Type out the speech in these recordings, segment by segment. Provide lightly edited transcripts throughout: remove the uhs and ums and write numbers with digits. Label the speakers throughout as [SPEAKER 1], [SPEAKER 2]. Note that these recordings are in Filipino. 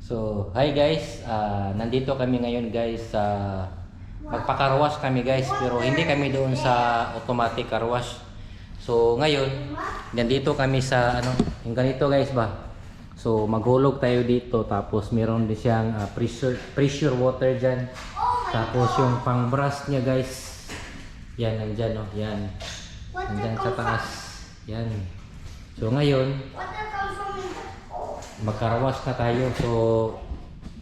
[SPEAKER 1] So, hi guys. Nandito kami ngayon guys sa magpakarwash kami guys, pero hindi kami doon sa automatic car wash. So, ngayon nandito kami sa yung ganito guys ba. So, maghulog tayo dito tapos meron din siyang pressure water diyan. Tapos yung pang-brush niya guys. Yan nandiyan oh, yan. Nandiyan sa taas. Yan. So, ngayon magkarwas na tayo. So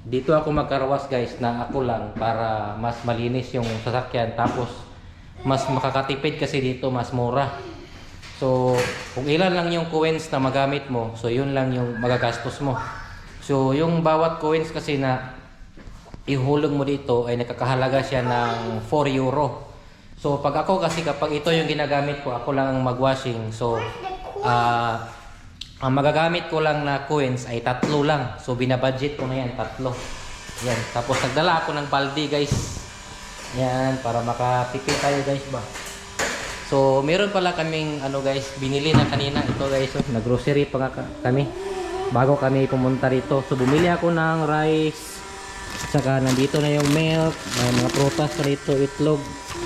[SPEAKER 1] dito ako magkarwas guys na ako lang para mas malinis yung sasakyan, tapos mas makakatipid kasi dito mas mura. So kung ilan lang yung coins na magamit mo, so yun lang yung magagastos mo. So yung bawat coins kasi na ihulog mo dito ay nakakahalaga siya ng 4 euro. So pag ako kasi kapag ito yung ginagamit ko, ako lang ang magwashing. So ang magagamit ko lang na coins ay 3 lang. So binabudget ko na yan, 3. Yan. Tapos nagdala ako ng balde guys. Yan, para makatipid tayo guys ba. So meron pala kaming guys, binili na kanina. Ito guys, nag-grocery pa nga kami bago kami pumunta rito. So bumili ako ng rice. Saka nandito na yung milk, may mga prutas pa rito, itlog.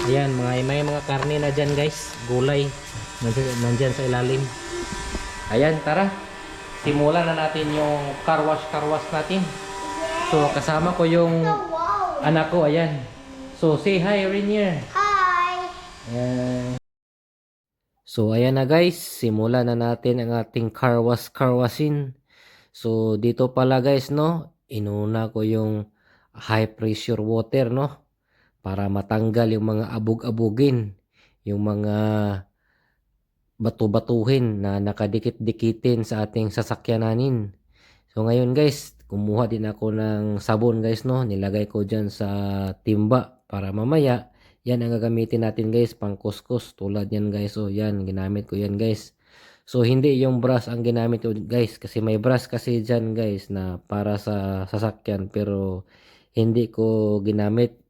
[SPEAKER 1] Ayan, may mga karne na dyan guys. Gulay. Nandyan sa ilalim. Ayan, tara. Simulan na natin yung car wash natin. So, kasama ko yung anak ko, ayan. So, say hi, Rainier.
[SPEAKER 2] Hi!
[SPEAKER 1] Ayan. So, ayan na guys. Simulan na natin ang ating car washin. So, dito pala guys, no? Inuna ko yung high pressure water, no? Para matanggal yung mga abog-abugin. Yung mga bato-batuhin na nakadikit-dikitin sa ating sasakyanin. So ngayon guys, kumuha din ako ng sabon guys, no. Nilagay ko diyan sa timba para mamaya yan ang gagamitin natin guys, pang kuskus tulad yan guys. So yan, ginamit ko yan guys. So hindi yung brush ang ginamit ko guys, kasi may brush kasi diyan guys na para sa sasakyan, pero hindi ko ginamit.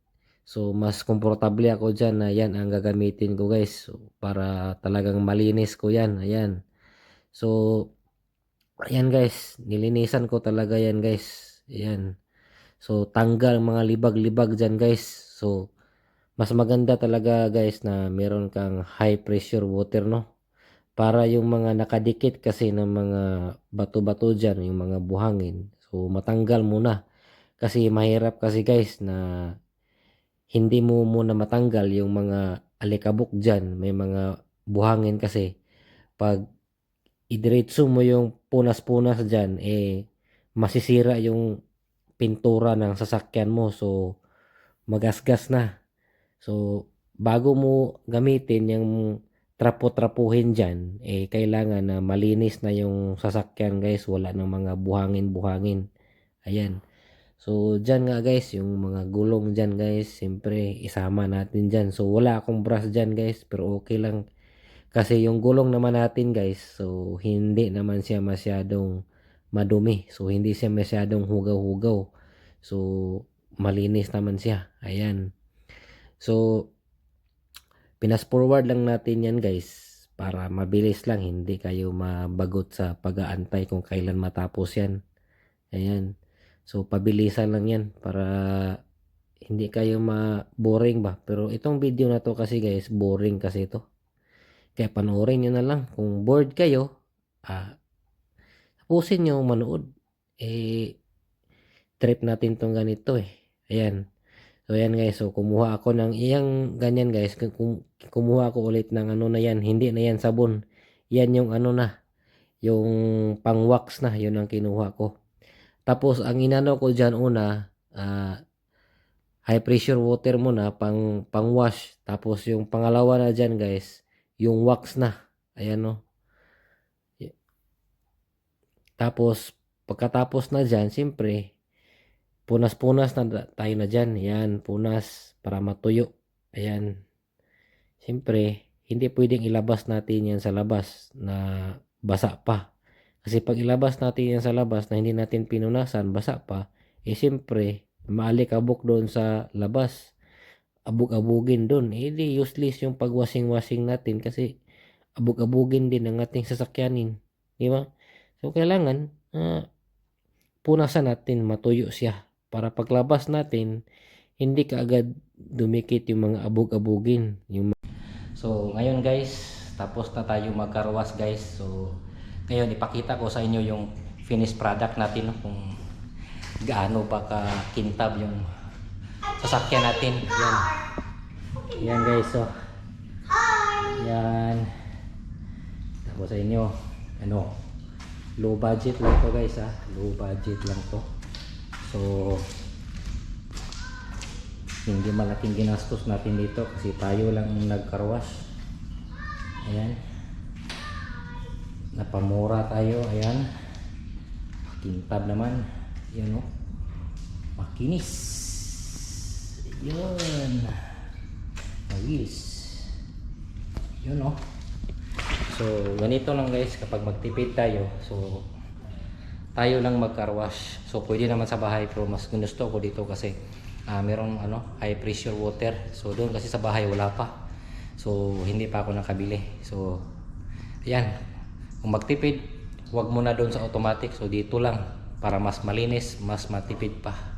[SPEAKER 1] So mas komportable ako diyan na yan ang gagamitin ko guys. So, para talagang malinis ko yan. Ayan. So ayan guys, nilinisan ko talaga yan guys. Ayan. So tanggal mga libag-libag diyan guys. So mas maganda talaga guys na meron kang high pressure water, no. Para yung mga nakadikit kasi ng mga bato-bato diyan, yung mga buhangin. So matanggal muna. Kasi mahirap kasi guys na hindi mo muna matanggal yung mga alikabok dyan. May mga buhangin kasi. Pag idiretso mo yung punas-punas dyan, masisira yung pintura ng sasakyan mo. So, magasgas na. So, bago mo gamitin yung trapo-trapuhin dyan, kailangan na malinis na yung sasakyan guys. Wala ng mga buhangin-buhangin. Ayan. So, dyan nga guys, yung mga gulong dyan guys, siyempre isama natin dyan. So, wala akong brush dyan guys, pero okay lang. Kasi yung gulong naman natin guys, so hindi naman siya masyadong madumi. So, hindi siya masyadong hugaw-hugaw. So, malinis naman siya. Ayan. So, pinas forward lang natin yan guys, para mabilis lang. Hindi kayo mabagot sa pag-aantay kung kailan matapos yan. Ayan. So, pabilisan lang yan para hindi kayo ma-boring ba. Pero itong video na to kasi guys, boring kasi ito. Kaya panoorin nyo na lang. Kung bored kayo, tapusin nyo manood. Trip natin tong ganito Ayan. So, ayan guys. So, kumuha ako ng iyang ganyan guys. Kumuha ako ulit ng na yan. Hindi na yan sabon. Yan yung na. Yung pang-wax na. Yun ang kinuha ko. Tapos, ang inano ko dyan una, high pressure water muna, pang wash. Tapos, yung pangalawa na dyan guys, yung wax na. Ayan no. Tapos, pagkatapos na dyan, siyempre, punas-punas na tayo na dyan. Ayan, punas para matuyo. Ayan. Siyempre, hindi pwedeng ilabas natin yan sa labas na basa pa. Kasi pag ilabas natin yan sa labas na hindi natin pinunasan, basa pa, siyempre, maalikabok doon sa labas. Abog-abugin doon. Di useless yung pag-washing-washing natin kasi abog-abugin din ang ating sasakyanin. Di ba? So, kailangan, punasan natin, matuyo siya. Para paglabas natin, hindi kaagad dumikit yung mga abog-abugin. So ngayon guys, tapos na tayo magkarwas guys. So ngayon ipakita ko sa inyo yung finished product natin, kung gaano pa kakintab yung sasakyan natin. Yan guys, so yan. Tapos sa inyo, ano, low budget lang to guys, low budget lang to. So hindi malaking ginastos natin dito kasi tayo lang nagkarwash. Ayan, napamura tayo. Ayan, kintab naman. Yan o, makinis. Yun, ayos. Yun o. So ganito lang guys kapag magtipid tayo. So tayo lang magkarwash. So pwede naman sa bahay, pero mas gusto ko dito kasi merong high pressure water. So doon kasi sa bahay wala pa. So hindi pa ako nakabili. So ayan, kung magtipid, huwag muna doon sa automatic. So dito lang para mas malinis, mas matipid pa.